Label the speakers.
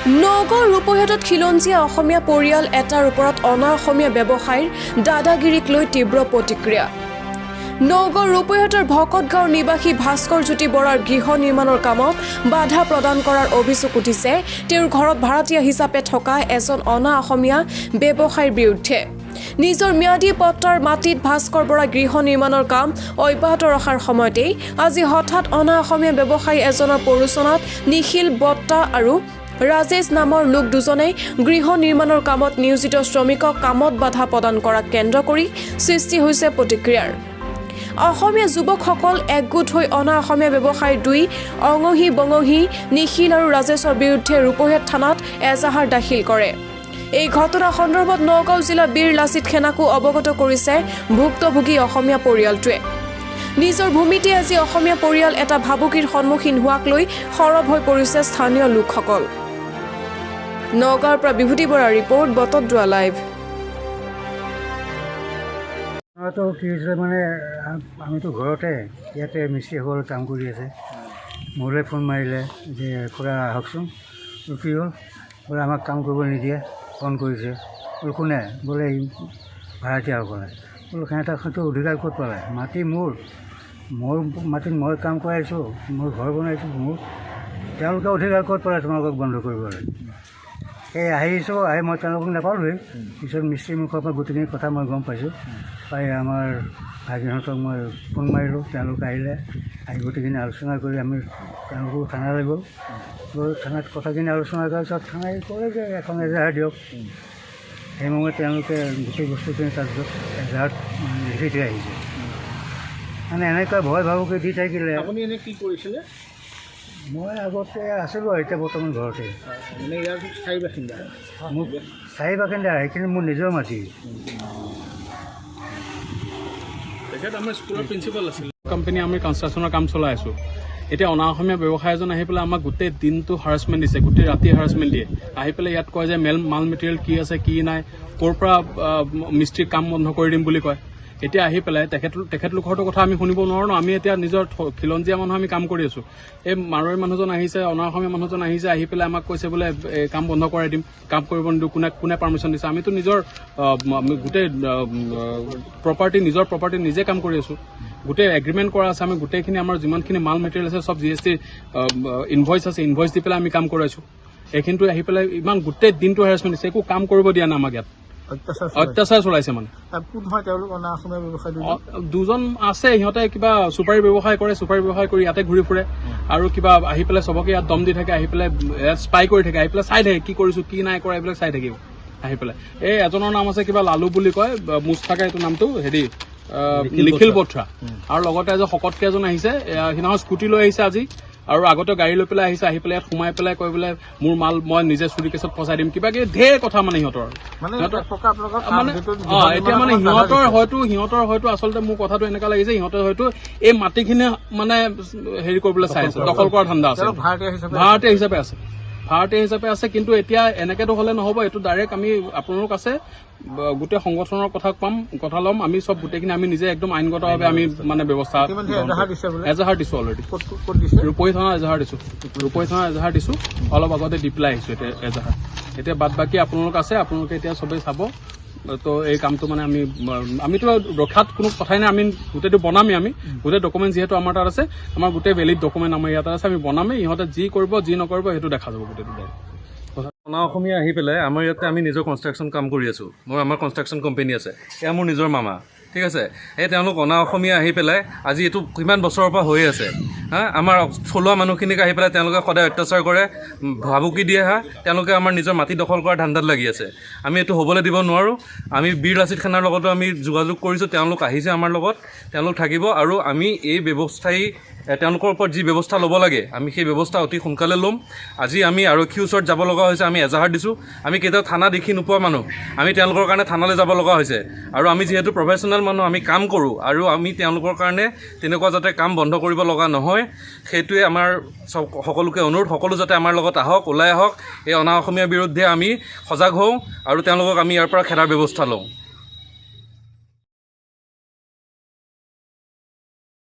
Speaker 1: নগাঁৱৰ ৰূপহীহাটত খিলঞ্জীয়া অসমীয়া পৰিয়াল এটাৰ ওপৰত অনা অসমীয়া ব্যৱসায়ীৰ দাদাগিৰিক লৈ তীব্ৰ প্ৰতিক্ৰিয়া। নগাঁৱৰ ৰূপহীহাটৰ ভকতগাঁৱৰ নিবাসী ভাস্কৰ জ্যোতি বৰাৰ গৃহ নিৰ্মাণৰ কামত বাধা প্ৰদান কৰাৰ অভিযোগ উঠিছে তেওঁৰ ঘৰত ভাড়াতীয়া হিচাপে থকা এজন অনা অসমীয়া ব্যৱসায়ীৰ বিৰুদ্ধে। নিজৰ ম্যাদী পট্টাৰ মাটিত ভাস্কৰ বৰা গৃহ নিৰ্মাণৰ কাম অব্যাহত ৰখাৰ সময়তেই আজি হঠাৎ অনা অসমীয়া ব্যৱসায়ী এজনৰ প্ৰৰোচনাত নিখিল বট্টা আৰু ৰাজেশ নামৰ লোক দুজনে গৃহ নিৰ্মাণৰ কামত নিয়োজিত শ্ৰমিকক কামত বাধা প্ৰদান কৰাক কেন্দ্ৰ কৰি সৃষ্টি হৈছে প্ৰতিক্ৰিয়াৰ। অসমীয়া যুৱকসকল একগোট হৈ অনা অসমীয়া ব্যৱসায়ীৰ দুই অঙহী বঙহী নিখিল আৰু ৰাজেশৰ বিৰুদ্ধে ৰূপহীহাট থানাত এজাহাৰ দাখিল কৰে। এই ঘটনা সন্দৰ্ভত নগাঁও জিলাৰ বীৰ লাচিত সেনাকো অৱগত কৰিছে ভুক্তভোগী অসমীয়া পৰিয়ালটোৱে। নিজৰ ভূমিতে আজি অসমীয়া পৰিয়াল এটা ভাবুকিৰ সন্মুখীন হোৱাক লৈ সৰব হৈ পৰিছে স্থানীয় লোকসকল। নগাঁৱৰ পৰা বিভূতি বৰাৰ ৰিপৰ্ট, বটদ্ৰোৱা লাইভ।
Speaker 2: কি হৈছে মানে আমিতো ঘৰতে ইয়াতে মিস্ত্ৰীসকল কাম কৰি আছে। মোলৈ ফোন মাৰিলে যে খুৰা আহকচোন, কি হ'ল বোলে আমাক কাম কৰিব নিদিয়ে, ফোন কৰিছে। বোলো কোনে? বোলে ভাড়াতীয়াসকলে। বোলো সিহঁতৰ সেইটো অধিকাৰ ক'ত পালে? মাটি মোৰ মাটিত মই কাম কৰাইছোঁ, মই ঘৰ বনাইছোঁ, মোৰ তেওঁলোকে অধিকাৰ ক'ত পালে তোমালোকক বন্ধ কৰিবলৈ? সেই আহিছোঁ, আহি মই তেওঁলোকক নাপালোঁৱেই। পিছত মিস্ত্ৰীৰ মুখৰ পৰা গোটেইখিনি কথা মই গম পাইছোঁ। পাই আমাৰ ভাইটিহঁতক মই ফোন মাৰিলোঁ, তেওঁলোক আহিলে। আহি গোটেইখিনি আলোচনা কৰি আমি তেওঁলোকো থানালৈ গ'ল। থানাত কথাখিনি আলোচনা কৰাৰ পিছত থানাই ক'লে যে এখন এজাহাৰ দিয়ক। সেই সময়ত তেওঁলোকে গোটেই বস্তুখিনি তাৰপিছত এজাহাৰত লিখি থৈ আহিছে। মানে এনেকুৱা ভয় ভাবুকি দি থাকিলে।
Speaker 3: আপুনি এনেই কি কৰিছিলে?
Speaker 2: মই আগতে আছিলোঁ, এতিয়া বৰ্তমান ঘৰতে।
Speaker 3: মানে ইয়াৰ স্থায়ী বাসিন্দা?
Speaker 2: মোক স্থায়ী বাসিন্দা, সেইখিনি মোৰ নিজৰ মাটি।
Speaker 3: তেখেত আমাৰ স্কুলৰ প্ৰিন্সিপাল আছিল। কোম্পানী আমি কনষ্ট্ৰাকশ্যনৰ কাম চলাই আছোঁ। এতিয়া অনা অসমীয়া ব্যৱসায়ী এজন আহি পেলাই আমাক গোটেই দিনটো হাৰাছমেণ্ট দিছে, গোটেই ৰাতি হাৰাছমেণ্ট দিয়ে। আহি পেলাই ইয়াত কয় যে মাল মেটেৰিয়েল কি আছে কি নাই, ক'ৰ পৰা মিস্ত্ৰীক কাম বন্ধ কৰি দিম বুলি কয়। এতিয়া আহি পেলাই তেখেতলোকৰতো কথা আমি শুনিব নোৱাৰোঁ ন। আমি এতিয়া নিজৰ খিলঞ্জীয়া মানুহ আমি কাম কৰি আছোঁ। এই মাৰোৱাৰী মানুহজন আহিছে, অনা অসমীয়া মানুহজন আহিছে, আহি পেলাই আমাক কৈছে বোলে কাম বন্ধ কৰাই দিম, কাম কৰিব নিদিওঁ। কোনে পাৰ্মিশ্যন দিছে? আমিতো নিজৰ গোটেই নিজৰ প্ৰপাৰ্টি নিজে কাম কৰি আছোঁ। গোটেই এগ্ৰিমেণ্ট কৰা আছে, আমি গোটেইখিনি আমাৰ যিমানখিনি মাল মেটেৰিয়েল আছে চব GST ইনভইচ আছে, ইনভইচ দি পেলাই আমি কাম কৰি আছোঁ। এইখিনিতো আহি পেলাই ইমান গোটেই দিনটো হেৰাছমেণ্ট দিছে, একো কাম কৰিব দিয়া নাই আমাক ইয়াত। অত্যাচাৰ চলাইছে মানে।
Speaker 4: কোন হয় তেওঁলোক? অনা অসমীয়া ব্যৱসায়
Speaker 3: দুজন আছে, সিহঁতে কিবা চুপাৰী ব্যৱসায় কৰে, চুপাৰী ব্যৱসায় কৰি ইয়াতে ঘূৰি ফুৰে আৰু কিবা আহি পেলাই চবকে ইয়াত দম দি থাকে, আহি পেলাই ইয়াত স্পাই কৰি থাকে, আহি পেলাই চাই থাকে কি কৰিছোঁ কি নাই কৰা, এইবিলাক চাই থাকিব আহি পেলাই। এই এজনৰ নাম আছে কিবা লালু বুলি কয়, মুজ থাকে এইটো নামটো, হেৰি নিখিল বট্টা। আৰু লগতে এজন শকতকে এজন আহিছে, সিদিনাখন স্কুটি লৈ আহিছে আজি, আৰু আগতে গাড়ী লৈ পেলাই আহিছে। আহি পেলাই ইয়াত সোমাই পেলাই কৈ পেলাই মোৰ মাল মই নিজে চুৰি কেছত ফচাই দিম, কিবা কিবি ঢেৰ কথা মানে সিহঁতৰ। এতিয়া মানে সিহঁতৰ হয়তো আচলতে মোৰ কথাটো এনেকুৱা লাগিছে, সিহঁতে হয়তো এই মাটিখিনি মানে হেৰি কৰিবলৈ চাই আছে, দখল কৰাৰ ধান্দা আছে, ভাড়াতীয়া হিচাপে আছে। কিন্তু এতিয়া এনেকেতো হলে নহব। এইটো ডাইৰেক্ট আমি আপোনালোক আছে গোটেই সংগঠনৰ কথা ল'ম আমি চব, গোটেইখিনি আমি নিজে একদম আইনগতভাৱে আমি মানে ব্যৱস্থা এজাহাৰ দিছো অলৰেডি। ৰূপহী থানা এজাহাৰ দিছো, অলপ আগতে দি পেলাই আহিছো এতিয়া এজাহাৰ। এতিয়া বাদ বাকী আপোনালোক আছে, আপোনালোকে এতিয়া চবেই চাব। তো এই কামটো মানে আমিতো ৰখাত কোনো কথাই নাই, আমি গোটেইটো বনামেই। আমি গোটেই ডকুমেণ্ট যিহেতু আমাৰ তাত আছে, আমাৰ গোটেই ভেলিড ডকুমেণ্ট আমাৰ ইয়াত আছে, আমি বনামেই। ইহঁতে যি কৰিব যি নকৰিব সেইটো দেখা যাব গোটেইটো।
Speaker 5: অনা অসমীয়া আহি পেলাই আমাৰ ইয়াতে আমি নিজৰ কনষ্ট্ৰাকশ্যন কাম কৰি আছোঁ। আমাৰ কনষ্ট্ৰাকশ্যন কোম্পানী আছে, এয়া মোৰ নিজৰ মামা, ঠিক আছে। এই তেওঁলোক অনা অসমীয়া আহি পেলাই আজি এইটো কিমান বছৰৰ পৰা হৈ আছে। আমাৰ থলুৱা মানুহখিনিক আহি পেলাই তেওঁলোকে সদায় অত্যাচাৰ কৰে, ভাবুকি দিয়ে। তেওঁলোকে আমাৰ নিজৰ মাটি দখল কৰাৰ ধান্দাত লাগি আছে। আমি এইটো হ'বলৈ দিব নোৱাৰোঁ। আমি বীৰ লাচিত সেনাৰ লগতো আমি যোগাযোগ কৰিছোঁ, তেওঁলোক আহিছে আমাৰ লগত, তেওঁলোক থাকিব। আৰু আমি এই ব্যৱস্থাই তেওঁলোকৰ ওপৰত যি ব্যৱস্থা ল'ব লাগে আমি সেই ব্যৱস্থা অতি সোনকালে ল'ম। আজি আমি আৰক্ষীৰ ওচৰত যাব লগা হৈছে, আমি এজাহাৰ দিছোঁ। আমি কেতিয়াও থানা দেখি নোপোৱা মানুহ, আমি তেওঁলোকৰ কাৰণে থানালৈ যাব লগা হৈছে। আৰু আমি যিহেতু প্ৰফেশ্যনেল মানুহ, আমি কাম কৰোঁ, আৰু আমি তেওঁলোকৰ কাৰণে তেনেকুৱা যাতে কাম বন্ধ কৰিব লগা নহয়, সেইটোৱে আমাৰ সকলোকে অনুৰোধ। সকলো যাতে আমাৰ লগত আহক, ওলাই আহক, এই অনা অসমীয়াৰ বিৰুদ্ধে আমি সজাগ হওঁ আৰু তেওঁলোকক আমি ইয়াৰ পৰা খেদাৰ ব্যৱস্থা লওঁ।